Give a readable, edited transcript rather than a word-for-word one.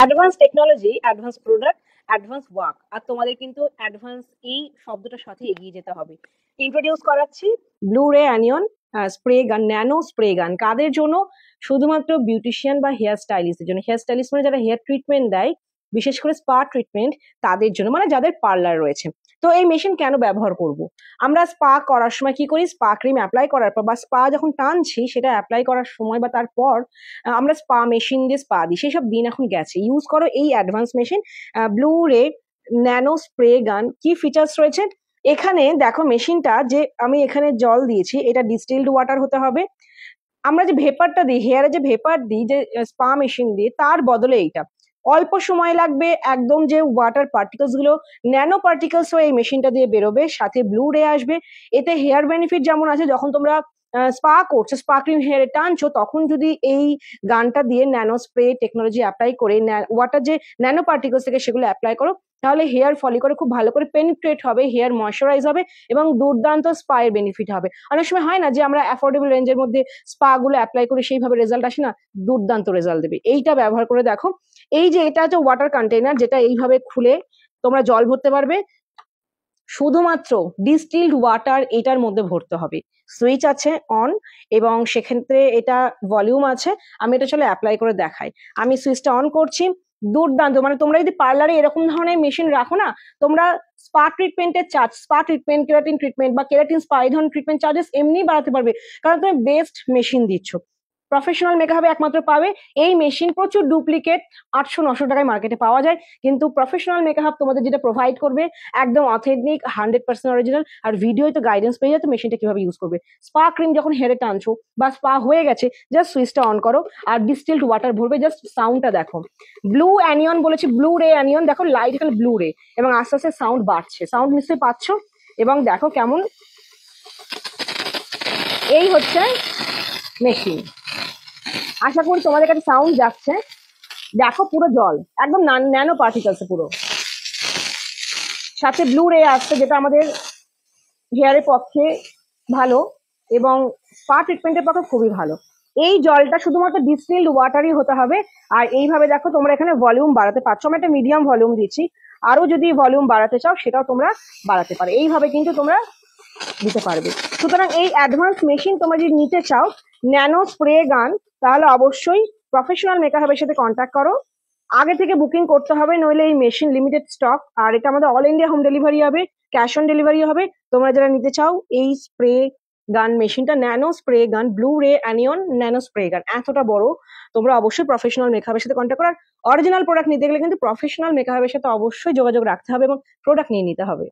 Advance technology, advance product, advance work. আর তোমাদের কিন্তু অ্যাডভান্স এই শব্দটার সাথে এগিয়ে যেতে হবে। ইন্ট্রোডিউস করাচ্ছি ব্লু রে অ্যানিয়ন স্প্রে গান, ন্যানো স্প্রে গান। কাদের জন্য? শুধুমাত্র বিউটিশিয়ান বা হেয়ার স্টাইলিস্টের জন্য। হেয়ার স্টাইলিস্ট মানে যারা হেয়ার ট্রিটমেন্ট দেয়, বিশেষ করে স্পা ট্রিটমেন্ট, তাদের জন্য, মানে যাদের পার্লার রয়েছে। তো এই মেশিন কেন ব্যবহার করব? আমরা স্পা করার সময় কি করি? স্পা ক্রিম অ্যাপ্লাই করার পর বা স্পা যখন টানছি সেটা অ্যাপ্লাই করার সময় বা তারপর আমরা স্পা মেশিন দিয়ে স্পা দিই। সেসব দিন এখন গেছে। ইউজ করো এই অ্যাডভান্স মেশিন ব্লু রে ন্যানো স্প্রে গান। কি ফিচার্স রয়েছে এখানে দেখো? মেশিনটা যে আমি এখানে জল দিয়েছি, এটা ডিস্টিলড ওয়াটার হতে হবে। আমরা যে ভেপারটা দিই, হেয়ারে যে ভেপার দিই যে স্পা মেশিন দিয়ে, তার বদলে এইটা অল্প সময় লাগবে। একদম যে ওয়াটার পার্টিকেলস গুলো ন্যানো পার্টিকেলস হয়ে এই মেশিনটা দিয়ে বেরোবে, সাথে ব্লু রে আসবে। এতে হেয়ার বেনিফিট যেমন আছে, যখন তোমরা স্পা করছো, স্পা ক্রিম হেয়ারে টানছো, তখন যদি এই গানটা দিয়ে ন্যানো স্প্রে টেকনোলজি অ্যাপ্লাই করে ওয়াটার যে ন্যানো পার্টিকেলস থেকে সেগুলো অ্যাপ্লাই করো, তাহলে হেয়ার ফলিকলে খুব ভালো করে পেনিট্রেট হবে, হেয়ার ময়শ্চারাইজ হবে এবং দুর্দান্ত স্পা এর বেনিফিট হবে। অনেক সময় হয় না যে আমরা অ্যাফোর্ডেবল রেঞ্জের মধ্যে স্পা গুলো অ্যাপ্লাই করে সেইভাবে রেজাল্ট আসে না? দুর্দান্ত রেজাল্ট দেবে। এইটা ব্যবহার করে দেখো। এই যে এটা হচ্ছে ওয়াটার কন্টেইনার, যেটা এইভাবে খুলে তোমরা জল ভরতে পারবে। শুধুমাত্র ডিস্টিলড ওয়াটার এটার মধ্যে ভরতে হবে। সুইচ আছে অন, এবং সেক্ষেত্রে এটা ভলিউম আছে। আমি এটা চলে অ্যাপ্লাই করে দেখাই। আমি সুইচটা অন করছি। দুর্দান্ত, মানে তোমরা যদি পার্লারে এরকম ধরনের মেশিন রাখো না, তোমরা স্পা ট্রিটমেন্টের charge, spa treatment, keratin treatment বা কেরাটিন স্পা, এই ধরনের ট্রিটমেন্ট চার্জেস এমনি বাড়াতে পারবে, কারণ তুমি বেস্ট মেশিন দিচ্ছ। প্রফেশনাল মেকআপে একমাত্র পাবে এই মেশিন। প্রচুর ডুপ্লিকেট 800-900 টাকায় মার্কেটে পাওয়া যায়, কিন্তু প্রফেশনাল মেকআপ তোমাদের যেটা প্রোভাইড করবে একদম অথেন্টিক, 100% অরিজিনাল। আর ভিডিও তো গাইডেন্স পেয়ে যাচ্ছে মেশিনটা কিভাবে ইউজ করবে। স্পা ক্রিম যখন হেয়ারে টানছো বা স্পা হয়ে গেছে, জাস্ট সুইচটা অন করো আর ডিস্টিলড ওয়াটার ভরবে। জাস্ট সাউন্ডটা দেখো। ব্লু অ্যানিয়ন বলেছি, ব্লু রে অ্যানিয়ন। দেখো লাইট এখানে ব্লু রে, এবং আস্তে আস্তে সাউন্ড বাড়ছে। সাউন্ড নিশ্চয়ই পাচ্ছ, এবং দেখো কেমন। এই হচ্ছে মেশিন। আশা করি তোমাদের কাছে সাউন্ড যাচ্ছে। দেখো পুরো জল একদম ন্যানো পার্টিকেলস পুরো, সাথে ব্লু রে আসছে, যেটা আমাদের হেয়ারের পক্ষে ভালো এবং স্পা ট্রিটমেন্টের পক্ষে খুবই ভালো। এই জলটা শুধুমাত্র ডিস্টিলড ওয়াটারই হতে হবে। আর এইভাবে দেখো তোমরা এখানে ভলিউম বাড়াতে পারছো। আমি একটা মিডিয়াম ভলিউম দিচ্ছি, আরো যদি ভলিউম বাড়াতে চাও সেটাও তোমরা বাড়াতে পারো। এইভাবে কিন্তু তোমরা দিতে পারবে। সুতরাং এই অ্যাডভান্স মেশিন তোমরা যদি নিতে চাও, ন্যানো স্প্রে গান, তাহলে অবশ্যই প্রফেশনাল মেকআপের সাথে কন্ট্যাক্ট করো। আগে থেকে বুকিং করতে হবে, নইলে এই মেশিন লিমিটেড স্টক। আর এটা আমাদের অল ইন্ডিয়া হোম ডেলিভারি হবে, ক্যাশ অন ডেলিভারি হবে। তোমরা যারা নিতে চাও এই স্প্রে গান মেশিনটা, ন্যানো স্প্রে গান, ব্লু রে অ্যানিয়ন ন্যানো স্প্রে গান, এতটা বড়, তোমরা অবশ্যই প্রফেশনাল মেকআপের সাথে কন্ট্যাক্ট করো। আর অরিজিনাল প্রোডাক্ট নিতে গেলে কিন্তু প্রফেশনাল মেকআপের সাথে অবশ্যই যোগাযোগ রাখতে হবে এবং প্রোডাক্ট নিয়ে নিতে হবে।